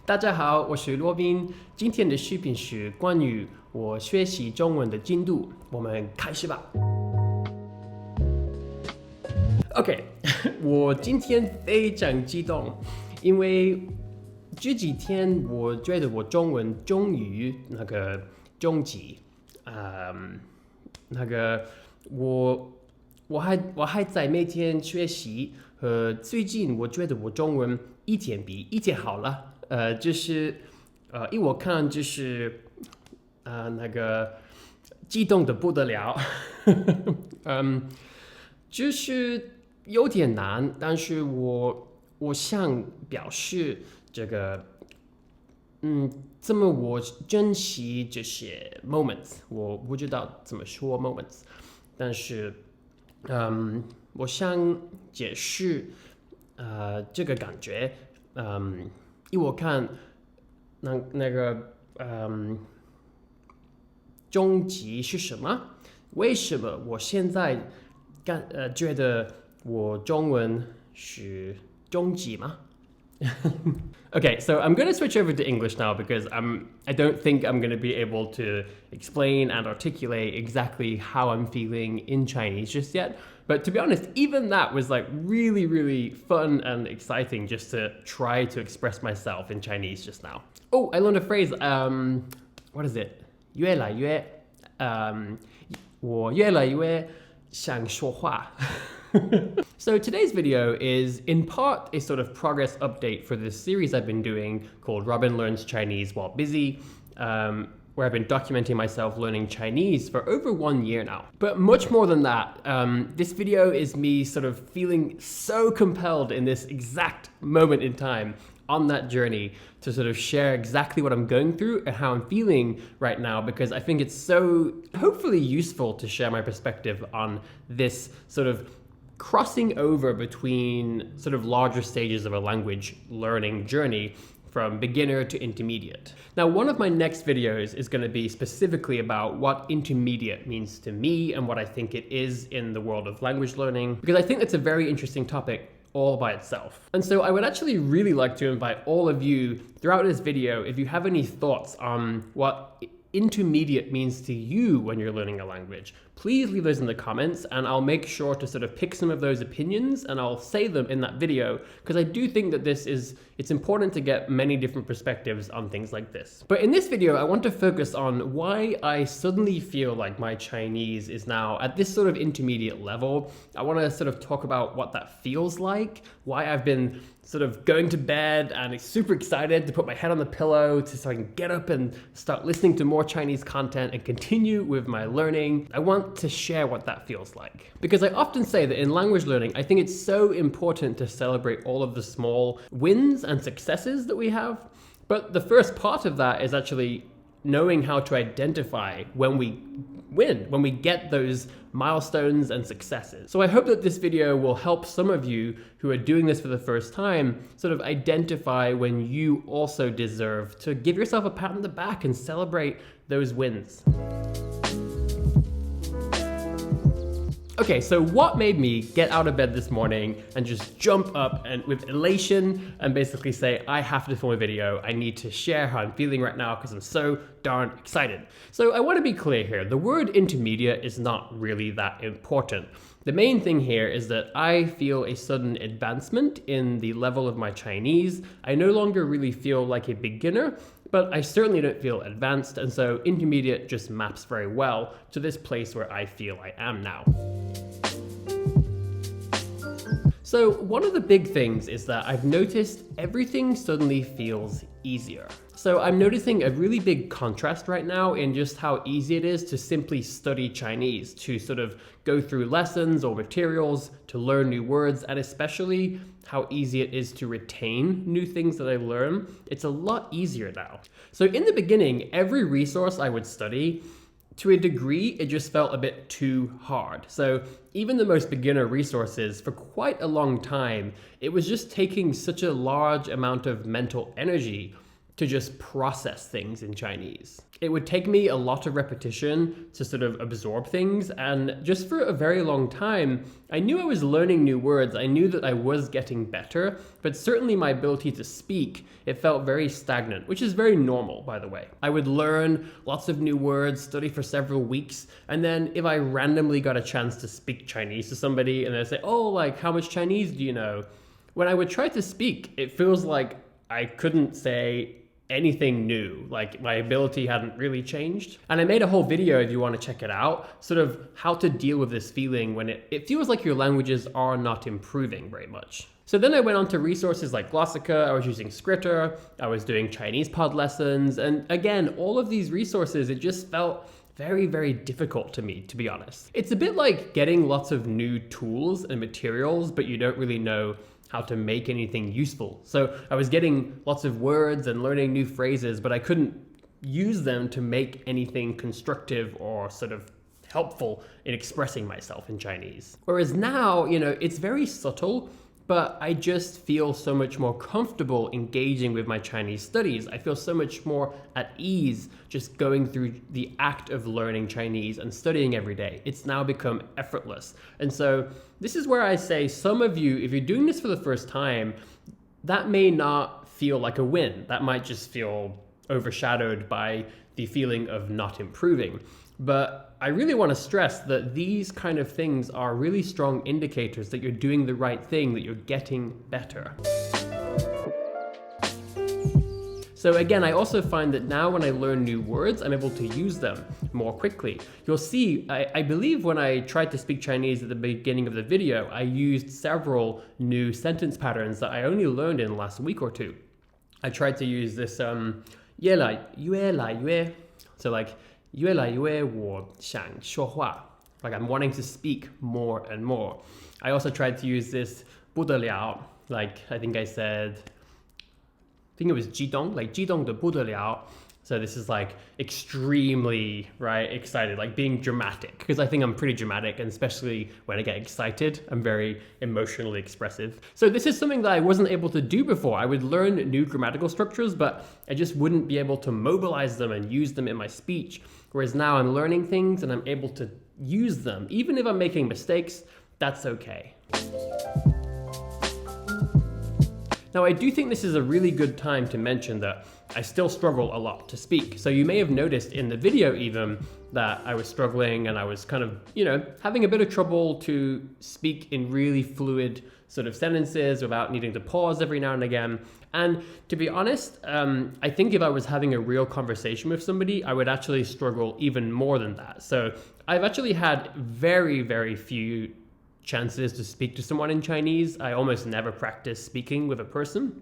大家好，我是洛宾。今天的视频是关于我学习中文的进度，我们开始吧。OK， 我今天非常激动，因为这几天我觉得我中文终于中级，我还在每天学习，最近我觉得我中文一天比一天好了，因为我看激动的不得了，就是有点难，但是我想表示怎么我珍惜这些 moments， 我不知道怎么说 moments， 但是我想解释这个感觉，因为我看终极是什么？为什么我现在觉得我中文是终极吗？Okay, so I'm going to switch over to English now because I don't think I'm going to be able to explain and articulate exactly how I'm feeling in Chinese just yet. But to be honest, even that was like really, really fun and exciting just to try to express myself in Chinese just now. Oh, I learned a phrase. What is it? 越来越我越来越想说话 So today's video is in part a sort of progress update for this series I've been doing called Robin Learns Chinese While Busy, where I've been documenting myself learning Chinese for over 1 year now. But much more than that, this video is me sort of feeling so compelled in this exact moment in time on that journey to sort of share exactly what I'm going through and how I'm feeling right now, because I think it's so hopefully useful to share my perspective on this sort of crossing over between sort of larger stages of a language learning journey from beginner to intermediate. Now, one of my next videos is going to be specifically about what intermediate means to me and what I think it is in the world of language learning, because I think it's a very interesting topic all by itself. And so I would actually really like to invite all of you throughout this video, if you have any thoughts on what intermediate means to you when you're learning a language, please leave those in the comments and I'll make sure to sort of pick some of those opinions and I'll say them in that video, because I do think that it's important to get many different perspectives on things like this. But in this video, I want to focus on why I suddenly feel like my Chinese is now at this sort of intermediate level. I want to sort of talk about what that feels like, why I've been sort of going to bed and super excited to put my head on the pillow so I can get up and start listening to more Chinese content and continue with my learning. I want to share what that feels like. Because I often say that in language learning, I think it's so important to celebrate all of the small wins and successes that we have. But the first part of that is actually knowing how to identify when we win, when we get those milestones and successes. So I hope that this video will help some of you who are doing this for the first time sort of identify when you also deserve to give yourself a pat on the back and celebrate those wins. Okay, so what made me get out of bed this morning and just jump up and with elation and basically say, I have to film a video. I need to share how I'm feeling right now because I'm so darn excited. So I want to be clear here. The word intermediate is not really that important. The main thing here is that I feel a sudden advancement in the level of my Chinese. I no longer really feel like a beginner, but I certainly don't feel advanced, and so intermediate just maps very well to this place where I feel I am now. So one of the big things is that I've noticed everything suddenly feels easier. So I'm noticing a really big contrast right now in just how easy it is to simply study Chinese, to sort of go through lessons or materials, to learn new words, and especially how easy it is to retain new things that I learn. It's a lot easier now. So in the beginning, every resource I would study, to a degree, it just felt a bit too hard. So even the most beginner resources, for quite a long time, it was just taking such a large amount of mental energy to just process things in Chinese. It would take me a lot of repetition to sort of absorb things, and just for a very long time, I knew I was learning new words, I knew that I was getting better, but certainly my ability to speak, it felt very stagnant, which is very normal, by the way. I would learn lots of new words, study for several weeks, and then if I randomly got a chance to speak Chinese to somebody and they'd say, oh, like, how much Chinese do you know? When I would try to speak, it feels like I couldn't say anything new, like my ability hadn't really changed. And I made a whole video, if you want to check it out, sort of how to deal with this feeling when it feels like your languages are not improving very much. So then I went on to resources like Glossica, I was using Scritter, I was doing Chinese pod lessons, and again, all of these resources, it just felt very, very difficult to me, to be honest. It's a bit like getting lots of new tools and materials, but you don't really know how to make anything useful. So I was getting lots of words and learning new phrases, but I couldn't use them to make anything constructive or sort of helpful in expressing myself in Chinese. Whereas now, it's very subtle, but I just feel so much more comfortable engaging with my Chinese studies. I feel so much more at ease just going through the act of learning Chinese and studying every day. It's now become effortless. And so this is where I say some of you, if you're doing this for the first time, that may not feel like a win. That might just feel overshadowed by the feeling of not improving. But I really want to stress that these kind of things are really strong indicators that you're doing the right thing, that you're getting better. So again, I also find that now when I learn new words, I'm able to use them more quickly. You'll see, I believe when I tried to speak Chinese at the beginning of the video, I used several new sentence patterns that I only learned in the last week or two. I tried to use this 越来越, so like 越来越我想说话, like I'm wanting to speak more and more. I also tried to use this 不得了, like I think it was 激动, like 激动的不得了. So this is like extremely, right, excited, like being dramatic, because I think I'm pretty dramatic, and especially when I get excited, I'm very emotionally expressive. So this is something that I wasn't able to do before. I would learn new grammatical structures, but I just wouldn't be able to mobilize them and use them in my speech. Whereas now I'm learning things and I'm able to use them. Even if I'm making mistakes, that's okay. Now, I do think this is a really good time to mention that I still struggle a lot to speak. So you may have noticed in the video even that I was struggling and I was kind of, having a bit of trouble to speak in really fluid sort of sentences without needing to pause every now and again. And to be honest, I think if I was having a real conversation with somebody, I would actually struggle even more than that. So I've actually had very, very few chances to speak to someone in Chinese. I almost never practice speaking with a person,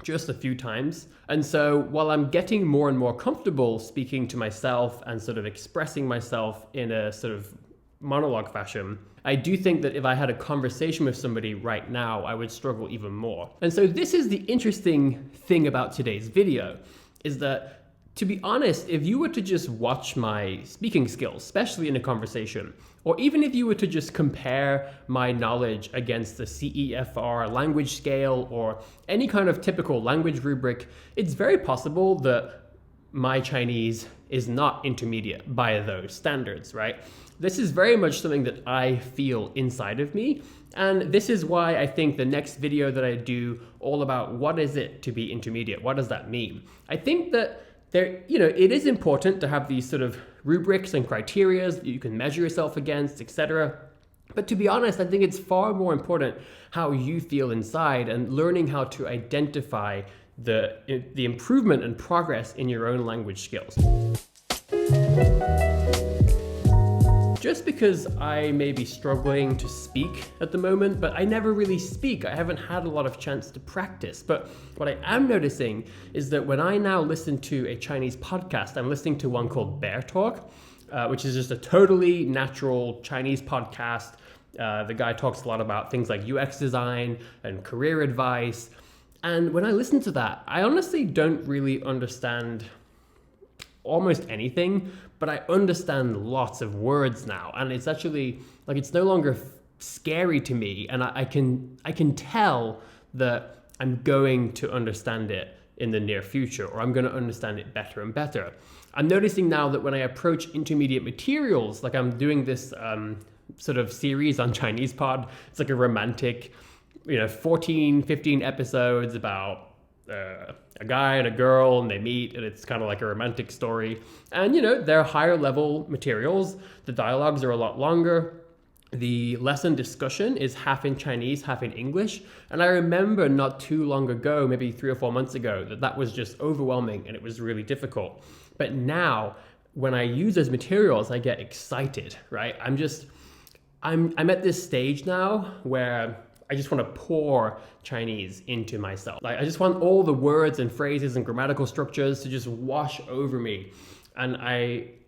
just a few times. And so while I'm getting more and more comfortable speaking to myself and sort of expressing myself in a sort of monologue fashion, I do think that if I had a conversation with somebody right now, I would struggle even more. And so this is the interesting thing about today's video, is that to be honest, if you were to just watch my speaking skills, especially in a conversation, or even if you were to just compare my knowledge against the CEFR language scale or any kind of typical language rubric, it's very possible that my Chinese is not intermediate by those standards, right? This is very much something that I feel inside of me. And this is why I think the next video that I do all about what is it to be intermediate? What does that mean? I think that it is important to have these sort of rubrics and criteria that you can measure yourself against, etc. But to be honest, I think it's far more important how you feel inside and learning how to identify the improvement and progress in your own language skills. Just because I may be struggling to speak at the moment, but I never really speak. I haven't had a lot of chance to practice. But what I am noticing is that when I now listen to a Chinese podcast, I'm listening to one called Bear Talk, which is just a totally natural Chinese podcast. The guy talks a lot about things like UX design and career advice. And when I listen to that, I honestly don't really understand almost anything, but I understand lots of words now, and it's actually like it's no longer scary to me, and I can tell that I'm going to understand it in the near future, or I'm going to understand it better and better. I'm noticing now that when I approach intermediate materials, like I'm doing this sort of series on Chinese Pod, it's like a romantic, 14, 15 episodes about a guy and a girl, and they meet, and it's kind of like a romantic story. And they're higher level materials. The dialogues are a lot longer. The lesson discussion is half in Chinese, half in English. And I remember not too long ago, maybe 3 or 4 months ago, that was just overwhelming and it was really difficult. But now when I use those materials, I get excited, right? I'm at this stage now where I just want to pour Chinese into myself. Like I just want all the words and phrases and grammatical structures to just wash over me. And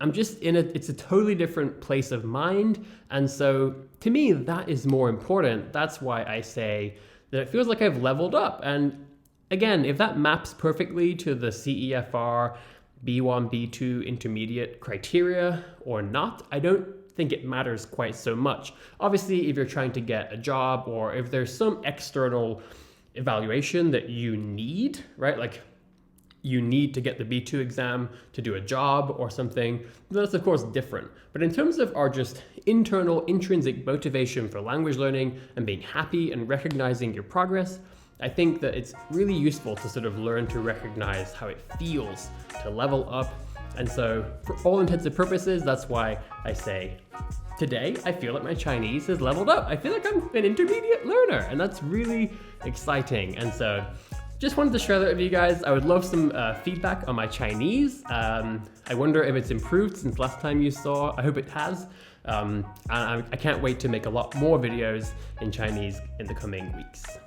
I'm just it's a totally different place of mind. And so to me, that is more important. That's why I say that it feels like I've leveled up. And again, if that maps perfectly to the CEFR B1, B2 intermediate criteria or not, I don't think it matters quite so much. Obviously, if you're trying to get a job or if there's some external evaluation that you need, right? Like you need to get the B2 exam to do a job or something, that's of course different. But in terms of our just internal intrinsic motivation for language learning and being happy and recognizing your progress, I think that it's really useful to sort of learn to recognize how it feels to level up. And so for all intents and purposes, that's why I say today, I feel like my Chinese has leveled up. I feel like I'm an intermediate learner, and that's really exciting. And so just wanted to share that with you guys. I would love some feedback on my Chinese. I wonder if it's improved since last time you saw. I hope it has. And I can't wait to make a lot more videos in Chinese in the coming weeks.